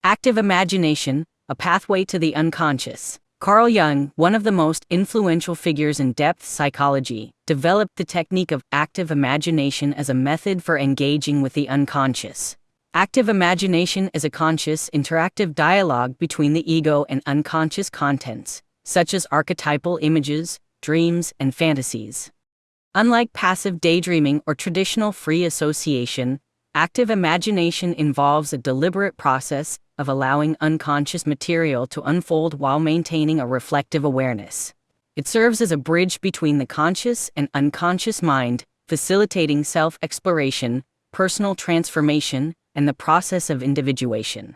Active imagination, a pathway to the unconscious. Carl Jung, one of the most influential figures in depth psychology, developed the technique of active imagination as a method for engaging with the unconscious. Active imagination is a conscious, interactive dialogue between the ego and unconscious contents, such as archetypal images, dreams, and fantasies. Unlike passive daydreaming or traditional free association, active imagination involves a deliberate process of allowing unconscious material to unfold while maintaining a reflective awareness. It serves as a bridge between the conscious and unconscious mind, facilitating self-exploration, personal transformation, and the process of individuation.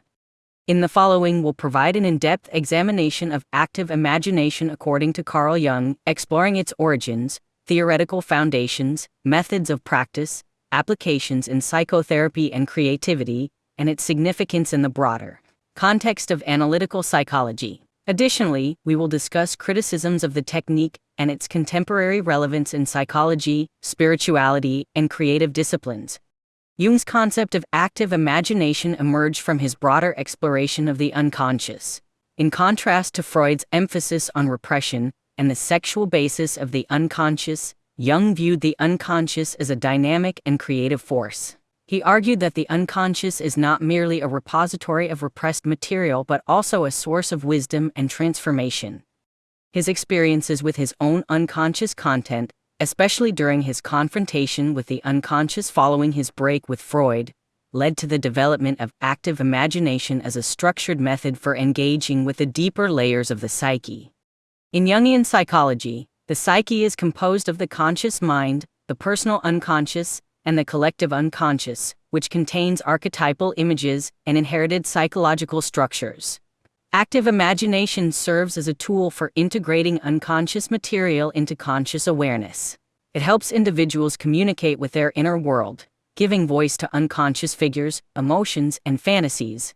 In the following, we'll provide an in-depth examination of active imagination according to Carl Jung, exploring its origins, theoretical foundations, methods of practice, applications in psychotherapy and creativity, and its significance in the broader context of analytical psychology. Additionally, we will discuss criticisms of the technique and its contemporary relevance in psychology, spirituality, and creative disciplines. Jung's concept of active imagination emerged from his broader exploration of the unconscious. In contrast to Freud's emphasis on repression and the sexual basis of the unconscious, Jung viewed the unconscious as a dynamic and creative force. He argued that the unconscious is not merely a repository of repressed material but also a source of wisdom and transformation. His experiences with his own unconscious content, especially during his confrontation with the unconscious following his break with Freud, led to the development of active imagination as a structured method for engaging with the deeper layers of the psyche. In Jungian psychology, the psyche is composed of the conscious mind, the personal unconscious, and the collective unconscious, which contains archetypal images and inherited psychological structures. Active imagination serves as a tool for integrating unconscious material into conscious awareness. It helps individuals communicate with their inner world, giving voice to unconscious figures, emotions, and fantasies.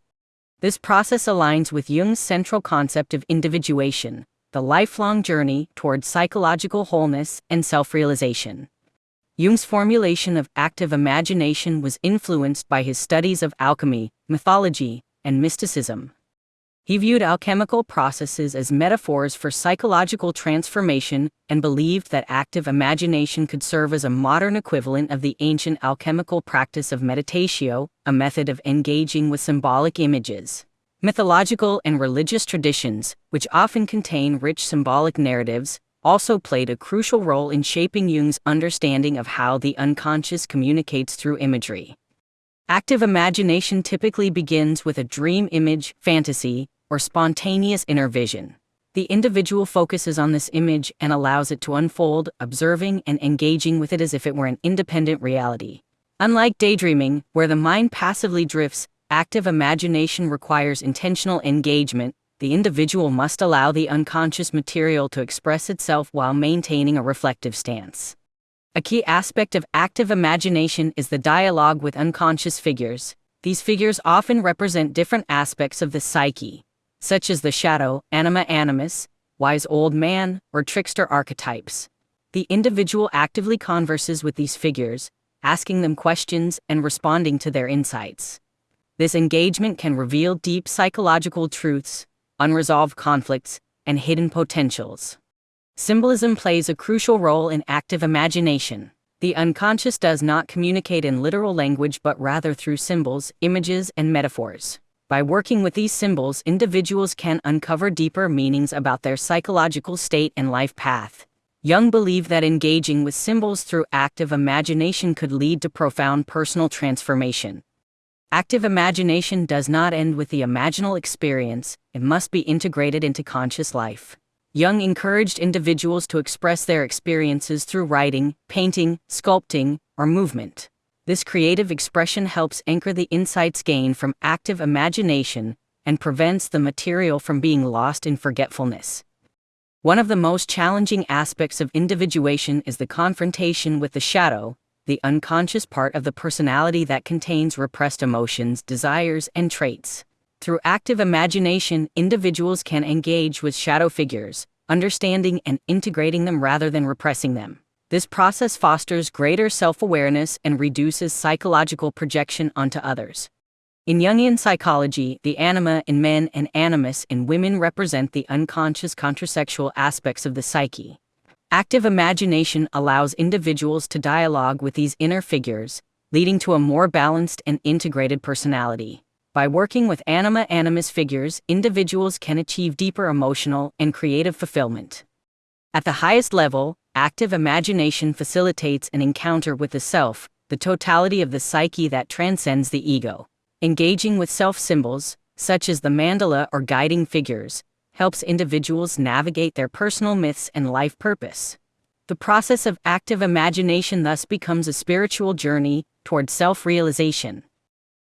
This process aligns with Jung's central concept of individuation, the lifelong journey toward psychological wholeness and self-realization. Jung's formulation of active imagination was influenced by his studies of alchemy, mythology, and mysticism. He viewed alchemical processes as metaphors for psychological transformation and believed that active imagination could serve as a modern equivalent of the ancient alchemical practice of meditatio, a method of engaging with symbolic images. Mythological and religious traditions, which often contain rich symbolic narratives, also played a crucial role in shaping Jung's understanding of how the unconscious communicates through imagery. Active imagination typically begins with a dream image, fantasy, or spontaneous inner vision. The individual focuses on this image and allows it to unfold, observing and engaging with it as if it were an independent reality. Unlike daydreaming, where the mind passively drifts, active imagination requires intentional engagement. The individual must allow the unconscious material to express itself while maintaining a reflective stance. A key aspect of active imagination is the dialogue with unconscious figures. These figures often represent different aspects of the psyche, such as the shadow, anima animus, wise old man, or trickster archetypes. The individual actively converses with these figures, asking them questions and responding to their insights. This engagement can reveal deep psychological truths, unresolved conflicts, and hidden potentials. Symbolism plays a crucial role in active imagination. The unconscious does not communicate in literal language but rather through symbols, images, and metaphors. By working with these symbols, individuals can uncover deeper meanings about their psychological state and life path. Jung believed that engaging with symbols through active imagination could lead to profound personal transformation. Active imagination does not end with the imaginal experience, it must be integrated into conscious life. Jung encouraged individuals to express their experiences through writing, painting, sculpting, or movement. This creative expression helps anchor the insights gained from active imagination and prevents the material from being lost in forgetfulness. One of the most challenging aspects of individuation is the confrontation with the shadow, the unconscious part of the personality that contains repressed emotions, desires, and traits. Through active imagination, individuals can engage with shadow figures, understanding and integrating them rather than repressing them. This process fosters greater self-awareness and reduces psychological projection onto others. In Jungian psychology, the anima in men and animus in women represent the unconscious contrasexual aspects of the psyche. Active imagination allows individuals to dialogue with these inner figures, leading to a more balanced and integrated personality. By working with anima animus figures, individuals can achieve deeper emotional and creative fulfillment. At the highest level, active imagination facilitates an encounter with the self, the totality of the psyche that transcends the ego. Engaging with self-symbols, such as the mandala or guiding figures, helps individuals navigate their personal myths and life purpose. The process of active imagination thus becomes a spiritual journey toward self-realization.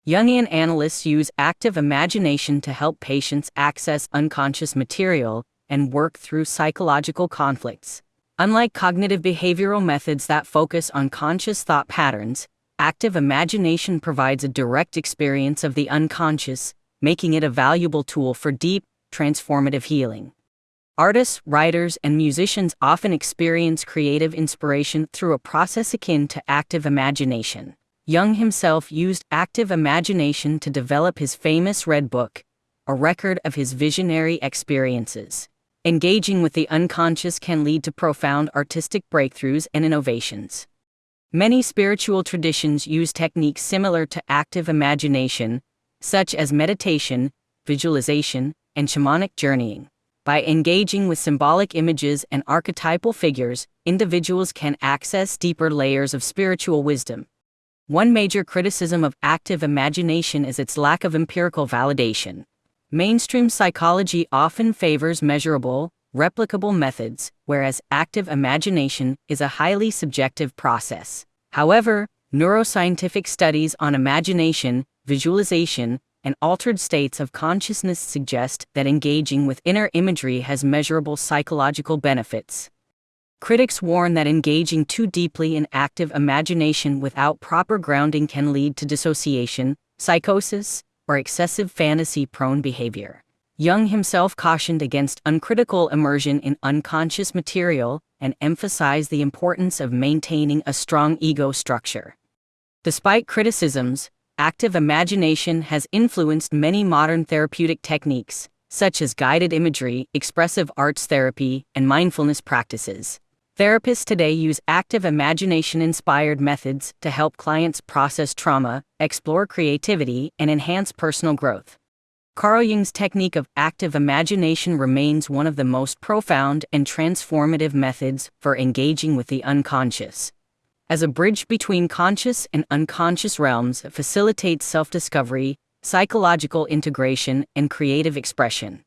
Jungian analysts use active imagination to help patients access unconscious material and work through psychological conflicts. Unlike cognitive behavioral methods that focus on conscious thought patterns, active imagination provides a direct experience of the unconscious, making it a valuable tool for deep, transformative healing. Artists, writers, and musicians often experience creative inspiration through a process akin to active imagination. Jung himself used active imagination to develop his famous Red Book, a record of his visionary experiences. Engaging with the unconscious can lead to profound artistic breakthroughs and innovations. Many spiritual traditions use techniques similar to active imagination, such as meditation, visualization, and shamanic journeying. By engaging with symbolic images and archetypal figures, individuals can access deeper layers of spiritual wisdom. One major criticism of active imagination is its lack of empirical validation. Mainstream psychology often favors measurable, replicable methods, whereas active imagination is a highly subjective process. However, neuroscientific studies on imagination, visualization, and altered states of consciousness suggest that engaging with inner imagery has measurable psychological benefits. Critics warn that engaging too deeply in active imagination without proper grounding can lead to dissociation, psychosis, or excessive fantasy-prone behavior. Jung himself cautioned against uncritical immersion in unconscious material and emphasized the importance of maintaining a strong ego structure. Despite criticisms, active imagination has influenced many modern therapeutic techniques, such as guided imagery, expressive arts therapy, and mindfulness practices. Therapists today use active imagination-inspired methods to help clients process trauma, explore creativity, and enhance personal growth. Carl Jung's technique of active imagination remains one of the most profound and transformative methods for engaging with the unconscious. As a bridge between conscious and unconscious realms, it facilitates self-discovery, psychological integration, and creative expression.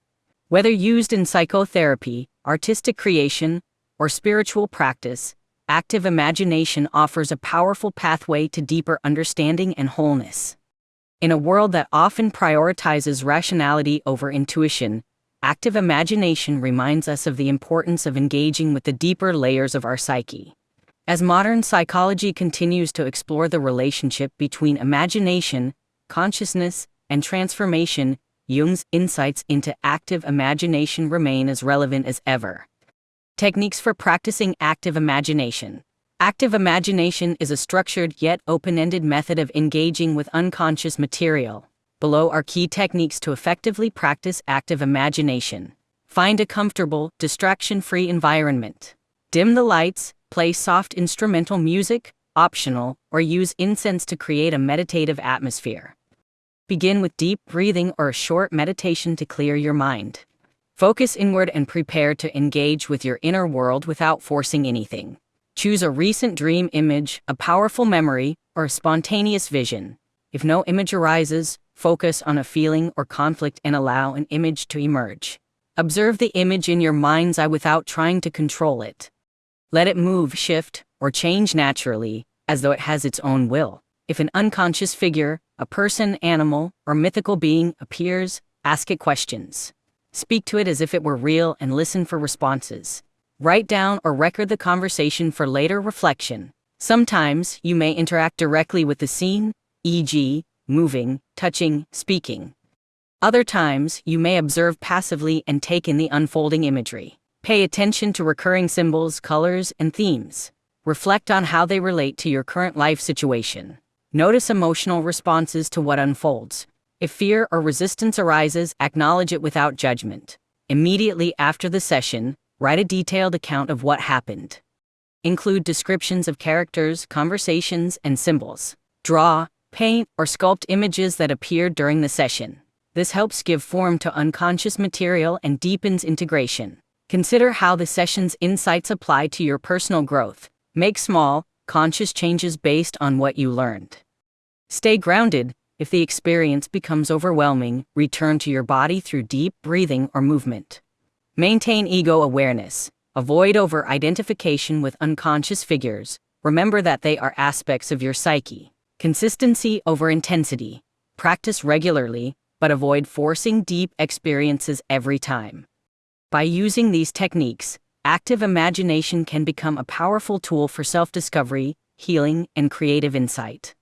Whether used in psychotherapy, artistic creation, or spiritual practice, active imagination offers a powerful pathway to deeper understanding and wholeness. In a world that often prioritizes rationality over intuition, active imagination reminds us of the importance of engaging with the deeper layers of our psyche. As modern psychology continues to explore the relationship between imagination, consciousness, and transformation, Jung's insights into active imagination remain as relevant as ever. Techniques for practicing active imagination. Active imagination is a structured yet open-ended method of engaging with unconscious material. Below are key techniques to effectively practice active imagination. Find a comfortable, distraction-free environment. Dim the lights, play soft instrumental music, optional, or use incense to create a meditative atmosphere. Begin with deep breathing or a short meditation to clear your mind. Focus inward and prepare to engage with your inner world without forcing anything. Choose a recent dream image, a powerful memory, or a spontaneous vision. If no image arises, focus on a feeling or conflict and allow an image to emerge. Observe the image in your mind's eye without trying to control it. Let it move, shift, or change naturally, as though it has its own will. If an unconscious figure, a person, animal, or mythical being appears, ask it questions. Speak to it as if it were real and listen for responses. Write down or record the conversation for later reflection. Sometimes, you may interact directly with the scene, e.g., moving, touching, speaking. Other times, you may observe passively and take in the unfolding imagery. Pay attention to recurring symbols, colors, and themes. Reflect on how they relate to your current life situation. Notice emotional responses to what unfolds. If fear or resistance arises, acknowledge it without judgment. Immediately after the session, write a detailed account of what happened. Include descriptions of characters, conversations, and symbols. Draw, paint, or sculpt images that appeared during the session. This helps give form to unconscious material and deepens integration. Consider how the session's insights apply to your personal growth. Make small, conscious changes based on what you learned. Stay grounded. If the experience becomes overwhelming, return to your body through deep breathing or movement. Maintain ego awareness. Avoid over-identification with unconscious figures. Remember that they are aspects of your psyche. Consistency over intensity. Practice regularly, but avoid forcing deep experiences every time. By using these techniques, active imagination can become a powerful tool for self-discovery, healing, and creative insight.